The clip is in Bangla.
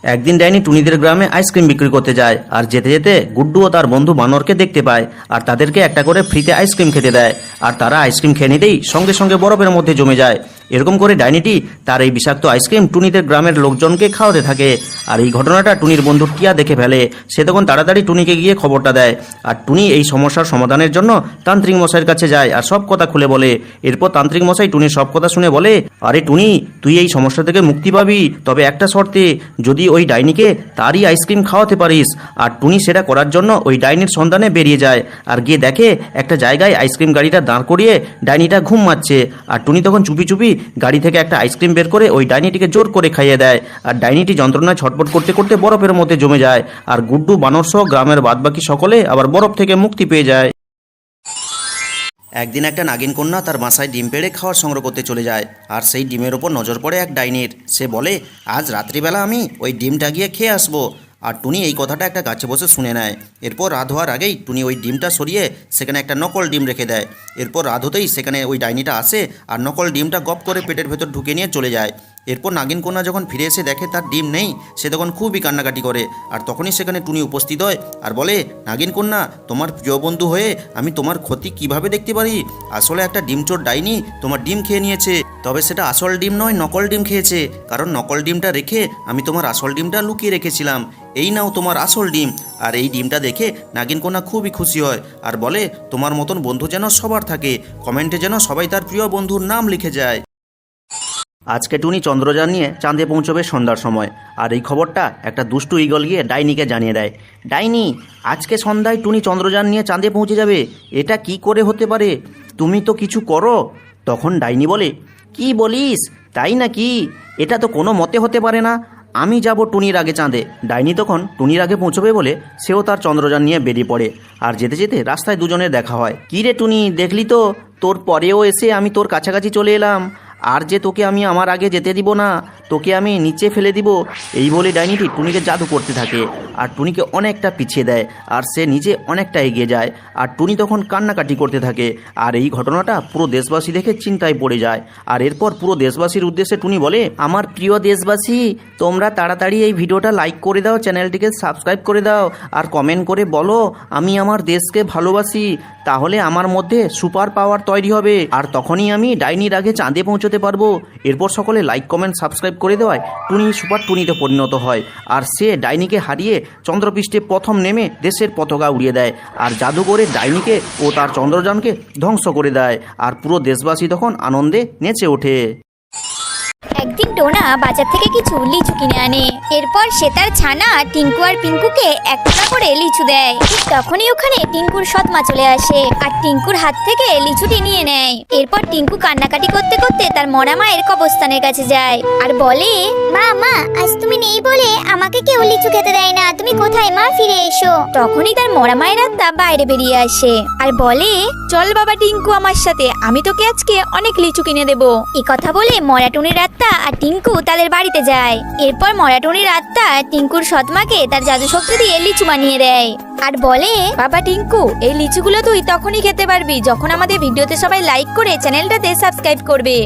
একদিন ডাইনি টুনিদের গ্রামে আইসক্রিম বিক্রি করতে যায়, আর যেতে যেতে গুড্ডু ও তার বন্ধু বানরকে দেখতে পায়, আর তাদেরকে একটা করে ফ্রিতে আইসক্রিম খেতে দেয়। আর তারা আইসক্রিম খেয়ে নিতেই সঙ্গে সঙ্গে বরফের মধ্যে জমে যায়। এরকম করে ডাইনিটি তার এই বিষাক্ত আইসক্রিম টুনিদের গ্রামের লোকজনকে খাওয়াতে থাকে। আর এই ঘটনাটা টুনির বন্ধু টিয়া দেখে ফেলে। সে তখন তাড়াতাড়ি টুনিকে গিয়ে খবরটা দেয়। আর টুনি এই সমস্যার সমাধানের জন্য তান্ত্রিক মশাইয়ের কাছে যায় আর সব কথা খুলে বলে। এরপর তান্ত্রিক মশাই টুনির সব কথা শুনে বলে, আরে টুনি, তুই এই সমস্যা থেকে মুক্তি পাবি, তবে একটা শর্তে, যদি ওই ডাইনিকে তারই আইসক্রিম খাওয়াতে পারিস। আর টুনি সেটা করার জন্য ওই ডাইনির সন্ধানে বেরিয়ে যায়, আর গিয়ে দেখে একটা জায়গায় আইসক্রিম গাড়িটা দাঁড় করিয়ে ডাইনিটা ঘুম মারছে। আর টুনি তখন চুপি চুপি গাড়ি থেকে একটা আইসক্রিম বের করে ওই ডাইনিটিকে জোর করে খাইয়ে দেয়। আর ডাইনিটি যন্ত্রণায় ছটফট করতে করতে বরফের মধ্যে জমে যায়। আর গুড্ডু, বানর সহ গ্রামের বাদবাকি সকলে আবার বরফ থেকে মুক্তি পেয়ে যায়। একদিন একটা নাগিন কন্যা তার বাসায় ডিম পেড়ে খাওয়ার সংগ্রহ করতে চলে যায়। আর সেই ডিমের ওপর নজর পড়ে এক ডাইনির। সে বলে, আজ রাত্রিবেলা আমি ওই ডিমটা গিয়ে খেয়ে আসবো। আর টুনি এই কথাটা একটা গাছে বসে শুনে নেয়। এরপর রাত হওয়ার আগেই টুনি ওই ডিমটা সরিয়ে সেখানে একটা নকল ডিম রেখে দেয়। এরপর রাত হতেই সেখানে ওই ডাইনিটা আসে আর নকল ডিমটা গপ করে পেটের ভেতর ঢুকে নিয়ে চলে যায়। এরপর নাগিন কন্যা যখন ফিরে এসে দেখে তার ডিম নেই, সে তখন খুবই কান্নাকাটি করে। আর তখনই সেখানে টুনি উপস্থিত হয় আর বলে, নাগিন কন্যা, তোমার প্রিয় বন্ধু হয়ে আমি তোমার ক্ষতি কিভাবে দেখতে পারি? আসলে একটা ডিমচোর ডাইনি তোমার ডিম খেয়ে নিয়েছে। তবে সেটা আসল ডিম নয়, নকল ডিম খেয়েছে। কারণ নকল ডিমটা রেখে আমি তোমার আসল ডিমটা লুকিয়ে রেখেছিলাম। এই নাও তোমার আসল ডিম। আর এই ডিমটা দেখে নাগিন কন্যা খুবই খুশি হয় আর বলে, তোমার মতন বন্ধু যেন সবার থাকে, কমেন্টে যেন সবাই তার প্রিয় বন্ধুর নাম লিখে যায়। আজকে টুনি চন্দ্রযান নিয়ে চাঁদে পৌঁছবে সন্ধ্যার সময়। আর এই খবরটা একটা দুষ্টু ঈগল গিয়ে ডাইনিকে জানিয়ে দেয়। ডাইনি, আজকে সন্ধ্যায় টুনি চন্দ্রযান নিয়ে চাঁদে পৌঁছে যাবে, এটা কি করে হতে পারে? তুমি তো কিছু করো। তখন ডাইনি বলে, কি বলিস, তাই নাকি? এটা তো কোনো মতে হতে পারে না। আমি যাব টুনির আগে চাঁদে। ডাইনি তখন টুনির আগে পৌঁছবে বলে সেও তার চন্দ্রযান নিয়ে বেরিয়ে পড়ে। আর যেতে যেতে রাস্তায় দুজনের দেখা হয়। কী রে টুনি, দেখলি তো, তোর পরেও এসে আমি তোর কাছাকাছি চলে এলাম। আর যে তোকে আমি আমার আগে যেতে দিব না, তোকে আমি নিচে ফেলে দিব। এই বলে ডাইনিটি টুনিকে জাদু করতে থাকে আর টুনিকে অনেকটা পিছিয়ে দেয়। আর সে নিজে অনেকটা এগিয়ে যায়। আর টুনি তখন কান্নাকাটি করতে থাকে। আর এই ঘটনাটা পুরো দেশবাসী দেখে চিন্তায় পড়ে যায়। আর এরপর পুরো দেশবাসীর উদ্দেশ্যে টুনি বলে, আমার প্রিয় দেশবাসী, তোমরা তাড়াতাড়ি এই ভিডিওটা লাইক করে দাও, চ্যানেলটিকে সাবস্ক্রাইব করে দাও, আর কমেন্ট করে বলো আমি আমার দেশকে ভালোবাসি। তাহলে আমার মধ্যে সুপার পাওয়ার তৈরি হবে, আর তখনই আমি ডাইনির আগে চাঁদে পৌঁছতে পারবো। এরপর সকলে লাইক, কমেন্ট, সাবস্ক্রাইব করে দেওয়ায় টুনি সুপার টুনিতে পরিণত হয়। আর সে ডাইনিকে হারিয়ে চন্দ্রপৃষ্ঠে প্রথম নেমে দেশের পতাকা উড়িয়ে দেয়। আর জাদু করে ডাইনিকে ও তার চন্দ্রযানকে ধ্বংস করে দেয়। আর পুরো দেশবাসী তখন আনন্দে নেচে ওঠে। একদিন টোনা বাজার থেকে কিছু লিচু কিনে আনে। এরপর সে তার ছানা টিঙ্কু আর পিঙ্কুকে এক টুকরা করে লিচু দেয়। ঠিক তখনই ওখানে টিঙ্কুর সৎমা চলে আসে আর টিঙ্কুর হাত থেকে লিচুটি নিয়ে নেয়। এরপর টিঙ্কু কান্নাকাটি করতে করতে তার মরা মায়ের কবরস্থানের কাছে যায় আর বলে, মা মা, আজ তুমি নেই বলে আমাকে কেউ লিচু খেতে দেয় না, তুমি কোথায় মা, ফিরে এসো। তখনই তার মরা মায়ের আত্মা বাইরে বেরিয়ে আসে আর বলে, চল বাবা টিঙ্কু আমার সাথে, আমি তোকে আজকে অনেক লিচু কিনে দেবো। এই কথা বলে মরা টুনির আত্মা আর টিঙ্কু তাদের বাড়িতে যায়। এরপর মরাটুনির আত্মা টিঙ্কুর সৎমাকে তার জাদু শক্তি দিয়ে লিচু বানিয়ে দেয় আর বলে, বাবা টিঙ্কু, এই লিচুগুলো তুই তখনই খেতে পারবি যখন আমাদের ভিডিওতে সবাই লাইক করে চ্যানেলটাতে সাবস্ক্রাইব করবে।